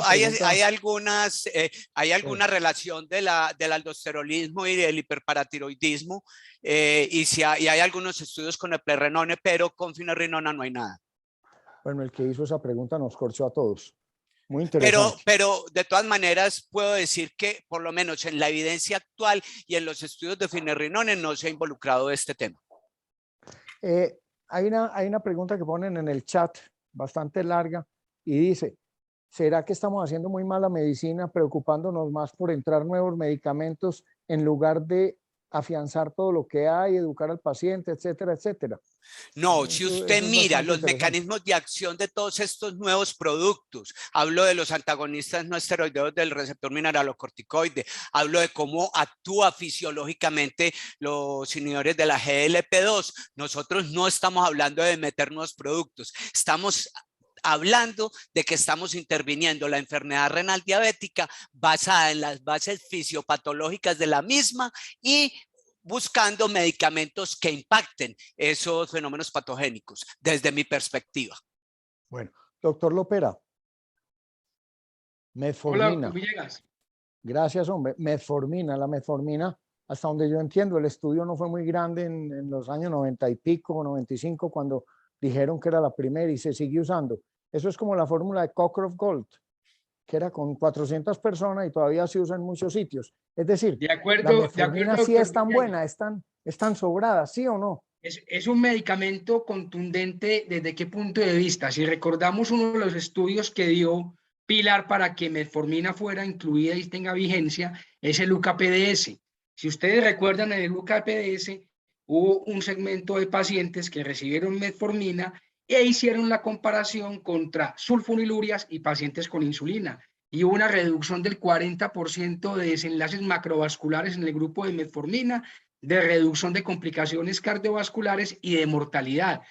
hay algunas, hay alguna relación del aldosteronismo y del hiperparatiroidismo, y hay algunos estudios con eplerenone, pero con finerenona no hay nada. Bueno, el que hizo esa pregunta nos corchó a todos. Muy interesante. Pero de todas maneras puedo decir que por lo menos en la evidencia actual y en los estudios de finerenone no se ha involucrado este tema. Hay una pregunta que ponen en el chat bastante larga y dice, ¿será que estamos haciendo muy mala medicina preocupándonos más por entrar nuevos medicamentos en lugar de afianzar todo lo que hay, educar al paciente, etcétera, etcétera? No, si usted mira los mecanismos de acción de todos estos nuevos productos, hablo de los antagonistas no esteroideos del receptor mineralocorticoide, hablo de cómo actúa fisiológicamente los inhibidores de la GLP-2, nosotros no estamos hablando de meter nuevos productos, estamos hablando de que estamos interviniendo la enfermedad renal diabética basada en las bases fisiopatológicas de la misma y buscando medicamentos que impacten esos fenómenos patogénicos, desde mi perspectiva. Bueno, doctor Lopera, metformina. Hola, Villegas. Gracias, hombre. Metformina, la metformina, hasta donde yo entiendo, el estudio no fue muy grande en los años 90 y pico, 95, cuando dijeron que era la primera y se sigue usando. Eso es como la fórmula de Cockcroft-Gold, que era con 400 personas y todavía se usa en muchos sitios. Es decir, de acuerdo, la metformina sí es tan buena, es tan sobrada, ¿sí o no? Es un medicamento contundente. ¿Desde qué punto de vista? Si recordamos uno de los estudios que dio Pilar para que metformina fuera incluida y tenga vigencia, es el UCA-PDS. Si ustedes recuerdan, en el UCA-PDS hubo un segmento de pacientes que recibieron metformina e hicieron la comparación contra sulfonilurias y pacientes con insulina. Y hubo una reducción del 40% de desenlaces macrovasculares en el grupo de metformina, de reducción de complicaciones cardiovasculares y de mortalidad.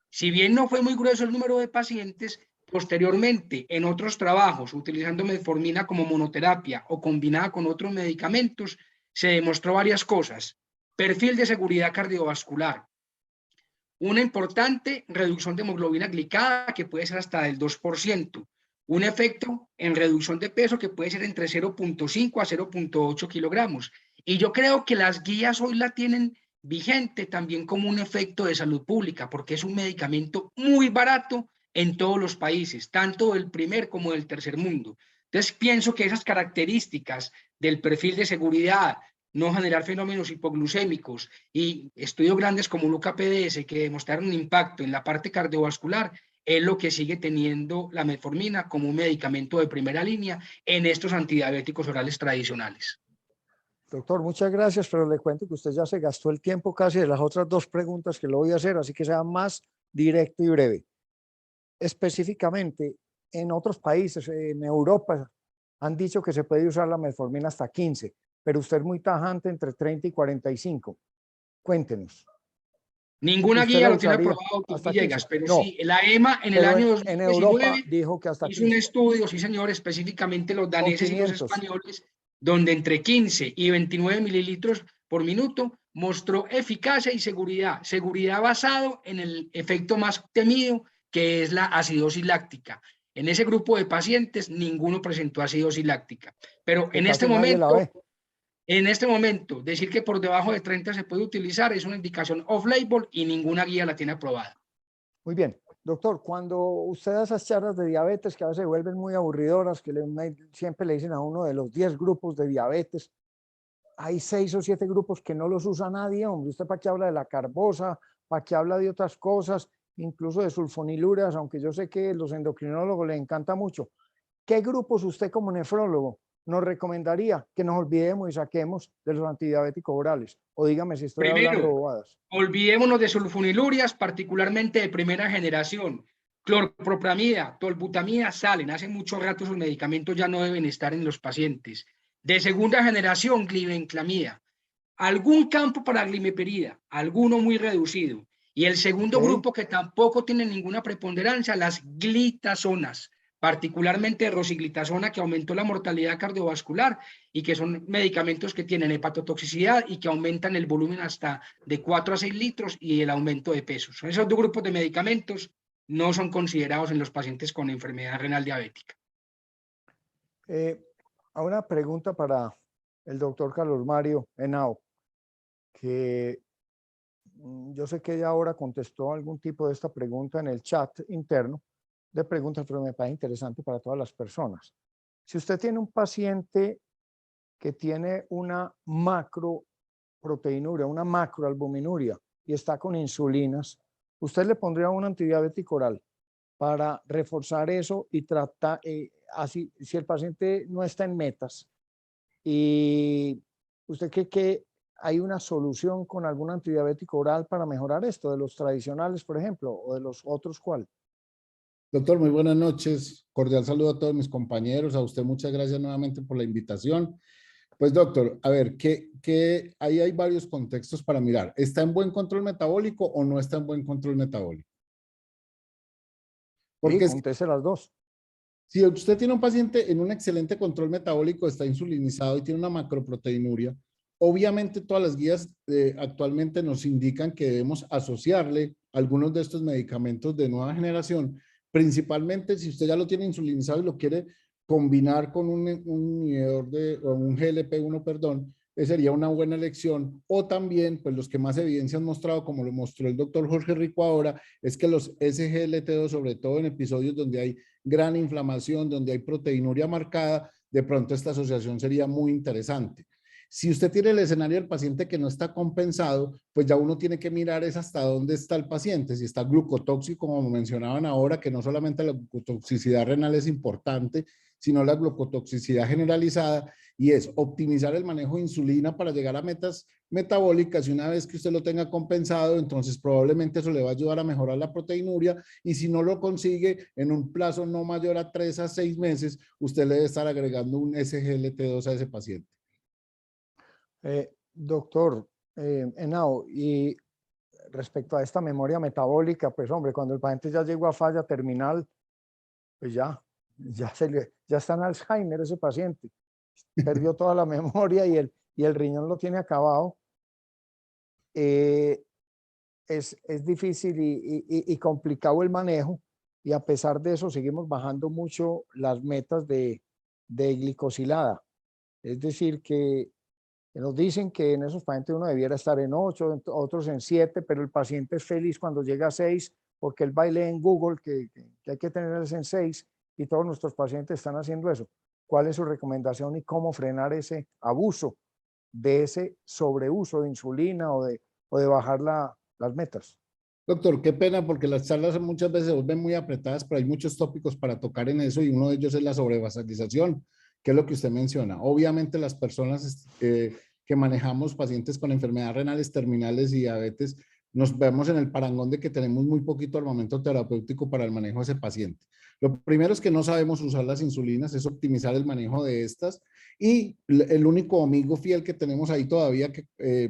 Si bien no fue muy grueso el número de pacientes, posteriormente en otros trabajos, utilizando metformina como monoterapia o combinada con otros medicamentos, se demostró varias cosas. Perfil de seguridad cardiovascular, una importante reducción de hemoglobina glicada que puede ser hasta del 2%, un efecto en reducción de peso que puede ser entre 0.5 a 0.8 kilogramos. Y yo creo que las guías hoy la tienen vigente también como un efecto de salud pública, porque es un medicamento muy barato en todos los países, tanto del primer como del tercer mundo. Entonces pienso que esas características del perfil de seguridad, no generar fenómenos hipoglucémicos y estudios grandes como el UCA-PDS que demostraron un impacto en la parte cardiovascular, es lo que sigue teniendo la metformina como un medicamento de primera línea en estos antidiabéticos orales tradicionales. Doctor, muchas gracias, pero le cuento que usted ya se gastó el tiempo casi de las otras dos preguntas que le voy a hacer, así que sea más directo y breve. Específicamente, en otros países, en Europa, han dicho que se puede usar la metformina hasta 15, pero usted es muy tajante entre 30 y 45. Cuéntenos. Ninguna guía lo tiene aprobado, Villegas, pero no, sí, la EMA en el año 2019 en Europa dijo que hasta hizo un estudio, sí señor, específicamente los daneses y los españoles, donde entre 15 y 29 mililitros por minuto mostró eficacia y seguridad. Seguridad basado en el efecto más temido, que es la acidosis láctica. En ese grupo de pacientes, ninguno presentó acidosis láctica. Pero en este momento, decir que por debajo de 30 se puede utilizar es una indicación off-label y ninguna guía la tiene aprobada. Muy bien. Doctor, cuando usted da esas charlas de diabetes que a veces se vuelven muy aburridoras, que siempre le dicen a uno de los 10 grupos de diabetes, hay 6 o 7 grupos que no los usa nadie, hombre. ¿Usted para qué habla de la carbosa? ¿Para qué habla de otras cosas? Incluso de sulfonilureas, aunque yo sé que a los endocrinólogos les encanta mucho. ¿Qué grupos usted como nefrólogo nos recomendaría que nos olvidemos y saquemos de los antidiabéticos orales? O dígame si estoy hablando bobadas. Olvidémonos de sulfonilurias, particularmente de primera generación. Clorpropramida, tolbutamida salen. Hace mucho rato esos medicamentos ya no deben estar en los pacientes. De segunda generación, glibenclamida. Algún campo para glimeperida, alguno muy reducido. Y el segundo grupo que tampoco tiene ninguna preponderancia, las glitazonas, particularmente rosiglitazona, que aumentó la mortalidad cardiovascular y que son medicamentos que tienen hepatotoxicidad y que aumentan el volumen hasta de 4 a 6 litros y el aumento de peso. Esos dos grupos de medicamentos no son considerados en los pacientes con enfermedad renal diabética. Una pregunta para el doctor Carlos Mario Henao, que yo sé que ella ahora contestó algún tipo de esta pregunta en el chat interno de preguntas, pero me parece interesante para todas las personas. Si usted tiene un paciente que tiene una macroproteinuria, una macroalbuminuria y está con insulinas, usted le pondría un antidiabético oral para reforzar eso y tratar, así, si el paciente no está en metas y usted cree que hay una solución con algún antidiabético oral para mejorar esto, de los tradicionales, por ejemplo, o de los otros, ¿cuál? Doctor, muy buenas noches. Cordial saludo a todos mis compañeros. A usted muchas gracias nuevamente por la invitación. Pues doctor, a ver, ahí hay varios contextos para mirar. ¿Está en buen control metabólico o no está en buen control metabólico? Porque Sí, conteste las dos. si usted tiene un paciente en un excelente control metabólico, está insulinizado y tiene una macroproteinuria, obviamente todas las guías actualmente nos indican que debemos asociarle algunos de estos medicamentos de nueva generación, principalmente si usted ya lo tiene insulinizado y lo quiere combinar con un inhibidor o un GLP-1, perdón, sería una buena elección. O también, pues los que más evidencia han mostrado, como lo mostró el doctor Jorge Rico ahora, es que los SGLT2, sobre todo en episodios donde hay gran inflamación, donde hay proteinuria marcada, de pronto esta asociación sería muy interesante. Si usted tiene el escenario del paciente que no está compensado, pues ya uno tiene que mirar es hasta dónde está el paciente, si está glucotóxico, como mencionaban ahora, que no solamente la glucotoxicidad renal es importante, sino la glucotoxicidad generalizada, y es optimizar el manejo de insulina para llegar a metas metabólicas, y una vez que usted lo tenga compensado, entonces probablemente eso le va a ayudar a mejorar la proteinuria, y si no lo consigue en un plazo no mayor a 3 a 6 meses, usted le debe estar agregando un SGLT2 a ese paciente. Doctor Henao, y respecto a esta memoria metabólica, pues hombre, cuando el paciente ya llegó a falla terminal, pues ya está en Alzheimer ese paciente. Perdió toda la memoria y el riñón lo tiene acabado. Es difícil y complicado el manejo, y a pesar de eso seguimos bajando mucho las metas de glicosilada. Es decir, que nos dicen que en esos pacientes uno debiera estar en 8, otros en 7, pero el paciente es feliz cuando llega a 6, porque él va y lee en Google que hay que tenerlos en 6, y todos nuestros pacientes están haciendo eso. ¿Cuál es su recomendación y cómo frenar ese abuso de ese sobreuso de insulina o de bajar las metas? Doctor, qué pena porque las charlas muchas veces se vuelven muy apretadas, pero hay muchos tópicos para tocar en eso, y uno de ellos es la sobrevasalización, que es lo que usted menciona. Obviamente las personas que manejamos pacientes con enfermedades renales terminales y diabetes, nos vemos en el parangón de que tenemos muy poquito armamento terapéutico para el manejo de ese paciente. Lo primero es que no sabemos usar las insulinas, es optimizar el manejo de estas, y el único amigo fiel que tenemos ahí todavía que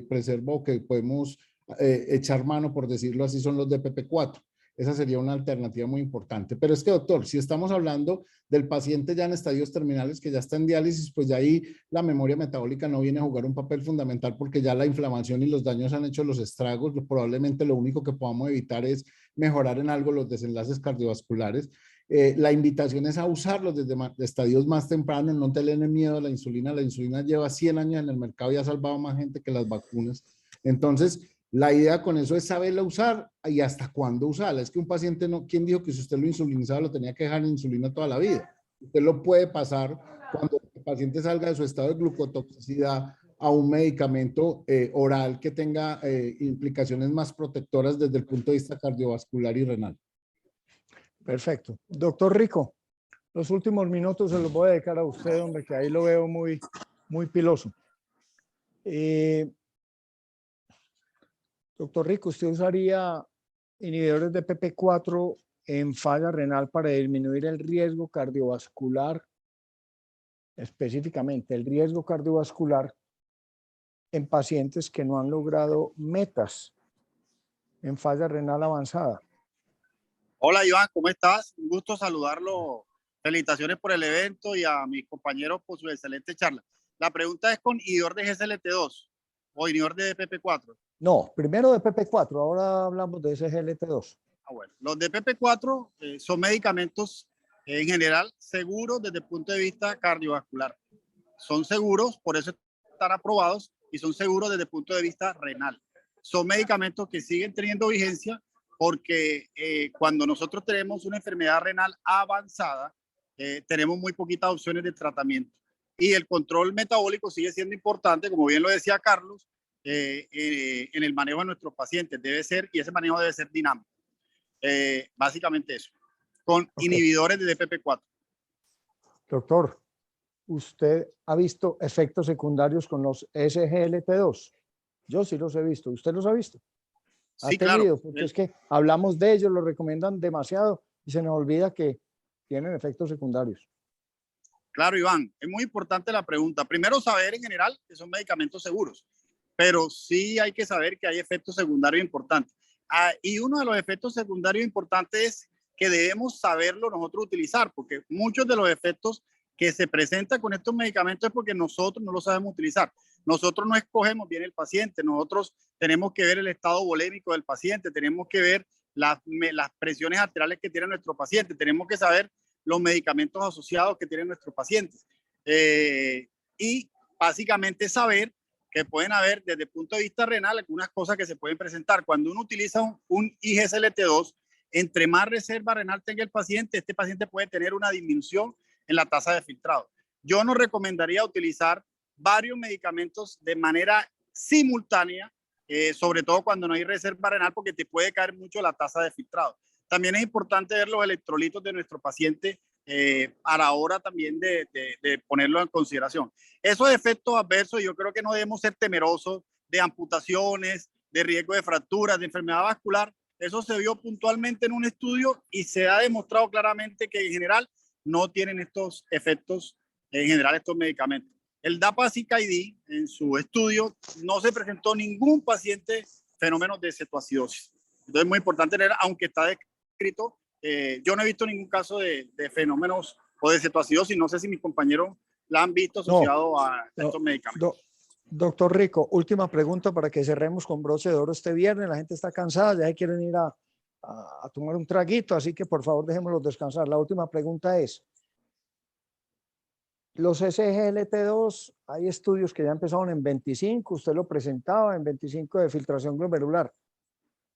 preserva o que podemos echar mano, por decirlo así, son los DPP4. Esa sería una alternativa muy importante. Pero es que, doctor, si estamos hablando del paciente ya en estadios terminales que ya está en diálisis, pues ya ahí la memoria metabólica no viene a jugar un papel fundamental, porque ya la inflamación y los daños han hecho los estragos. Probablemente lo único que podamos evitar es mejorar en algo los desenlaces cardiovasculares. La invitación es a usarlos desde estadios más tempranos, no tenerle miedo a la insulina. La insulina lleva 100 años en el mercado y ha salvado más gente que las vacunas. Entonces, la idea con eso es saberla usar y hasta cuándo usarla. Es que un paciente no, ¿quién dijo que si usted lo insulinizaba lo tenía que dejar en insulina toda la vida? Usted lo puede pasar cuando el paciente salga de su estado de glucotoxicidad a un medicamento oral que tenga implicaciones más protectoras desde el punto de vista cardiovascular y renal. Perfecto. Doctor Rico, los últimos minutos se los voy a dedicar a usted, hombre, que ahí lo veo muy, muy piloso. Doctor Rico, ¿usted usaría inhibidores de PP4 en falla renal para disminuir el riesgo cardiovascular, específicamente el riesgo cardiovascular en pacientes que no han logrado metas en falla renal avanzada? Hola Iván, ¿cómo estás? Un gusto saludarlo. Felicitaciones por el evento y a mis compañeros por su excelente charla. La pregunta es con inhibidor de GSLT2 o inhibidor de PP4. No, primero de PP4, ahora hablamos de SGLT2. Bueno, los de PP4 son medicamentos en general seguros desde el punto de vista cardiovascular. Son seguros, por eso están aprobados, y son seguros desde el punto de vista renal. Son medicamentos que siguen teniendo vigencia porque cuando nosotros tenemos una enfermedad renal avanzada, tenemos muy poquitas opciones de tratamiento. Y el control metabólico sigue siendo importante, como bien lo decía Carlos, en el manejo de nuestros pacientes. Debe ser, y ese manejo debe ser dinámico. Básicamente eso, con inhibidores de DPP-4. Doctor, ¿usted ha visto efectos secundarios con los SGLT2? Yo sí los he visto. ¿Usted los ha visto? ¿Ha Sí, tenido? claro. Porque es que hablamos de ellos, los recomiendan demasiado y se nos olvida que tienen efectos secundarios. Claro, Iván, es muy importante la pregunta. Primero, saber en general que son medicamentos seguros, pero sí hay que saber que hay efectos secundarios importantes. Y uno de los efectos secundarios importantes es que debemos saberlo nosotros utilizar, porque muchos de los efectos que se presentan con estos medicamentos es porque nosotros no los sabemos utilizar. Nosotros no escogemos bien el paciente, nosotros tenemos que ver el estado volémico del paciente, tenemos que ver las presiones arteriales que tiene nuestro paciente, tenemos que saber los medicamentos asociados que tienen nuestros pacientes. Y básicamente saber que pueden haber desde el punto de vista renal algunas cosas que se pueden presentar. Cuando uno utiliza un IGSLT2, entre más reserva renal tenga el paciente, este paciente puede tener una disminución en la tasa de filtrado. Yo no recomendaría utilizar varios medicamentos de manera simultánea, sobre todo cuando no hay reserva renal, porque te puede caer mucho la tasa de filtrado. También es importante ver los electrolitos de nuestro paciente a la hora también de ponerlo en consideración. Esos efectos adversos, yo creo que no debemos ser temerosos de amputaciones, de riesgo de fracturas, de enfermedad vascular. Eso se vio puntualmente en un estudio y se ha demostrado claramente que en general no tienen estos efectos, en general estos medicamentos. El DAPA-CKD en su estudio no se presentó ningún paciente fenómenos de cetoacidosis. Entonces es muy importante tener, aunque está descrito, yo no he visto ningún caso de fenómenos o de cetoacidosis, no sé si mis compañeros la han visto asociado a estos medicamentos. Doctor Rico, última pregunta para que cerremos con broche de oro este viernes. La gente está cansada, ya se quieren ir a tomar un traguito, así que por favor dejémoslos descansar. La última pregunta es, los SGLT2, hay estudios que ya empezaron en 25, usted lo presentaba, en 25 de filtración glomerular.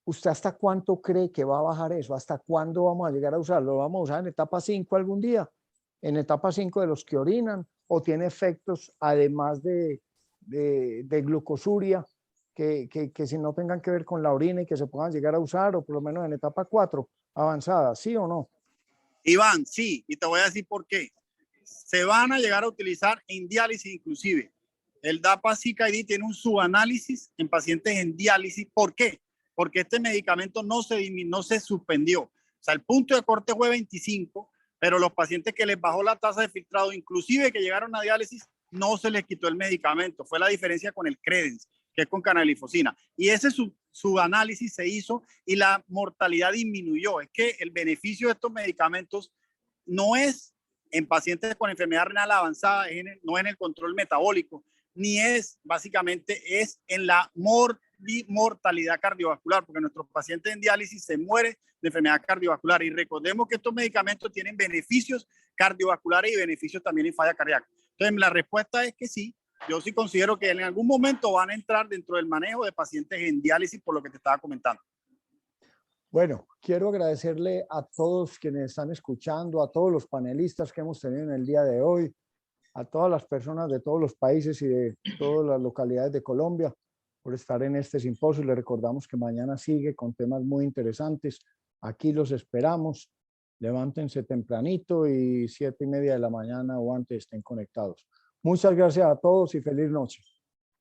¿Usted hasta cuánto cree que va a bajar eso? ¿Hasta cuándo vamos a llegar a usarlo? ¿Lo vamos a usar en etapa 5 algún día? ¿En etapa 5 de los que orinan? ¿O tiene efectos además de glucosuria que si no tengan que ver con la orina y que se puedan llegar a usar, o por lo menos en etapa 4 avanzada, ¿sí o no? Iván, sí, y te voy a decir por qué. Se van a llegar a utilizar en diálisis inclusive. El DAPA-CKD tiene un subanálisis en pacientes en diálisis. ¿Por qué? Porque este medicamento no se suspendió. O sea, el punto de corte fue 25, pero los pacientes que les bajó la tasa de filtrado, inclusive que llegaron a diálisis, no se les quitó el medicamento. Fue la diferencia con el Credence, que es con canalifosina. Y ese subanálisis se hizo y la mortalidad disminuyó. Es que el beneficio de estos medicamentos no es en pacientes con enfermedad renal avanzada, no en el control metabólico, ni es básicamente es en la mortalidad cardiovascular, porque nuestros pacientes en diálisis se mueren de enfermedad cardiovascular. Y recordemos que estos medicamentos tienen beneficios cardiovasculares y beneficios también en falla cardíaca. Entonces, la respuesta es que sí. Yo sí considero que en algún momento van a entrar dentro del manejo de pacientes en diálisis, por lo que te estaba comentando. Bueno, quiero agradecerle a todos quienes están escuchando, a todos los panelistas que hemos tenido en el día de hoy, a todas las personas de todos los países y de todas las localidades de Colombia por estar en este simposio. Les recordamos que mañana sigue con temas muy interesantes. Aquí los esperamos. Levántense tempranito y 7:30 de la mañana o antes estén conectados. Muchas gracias a todos y feliz noche.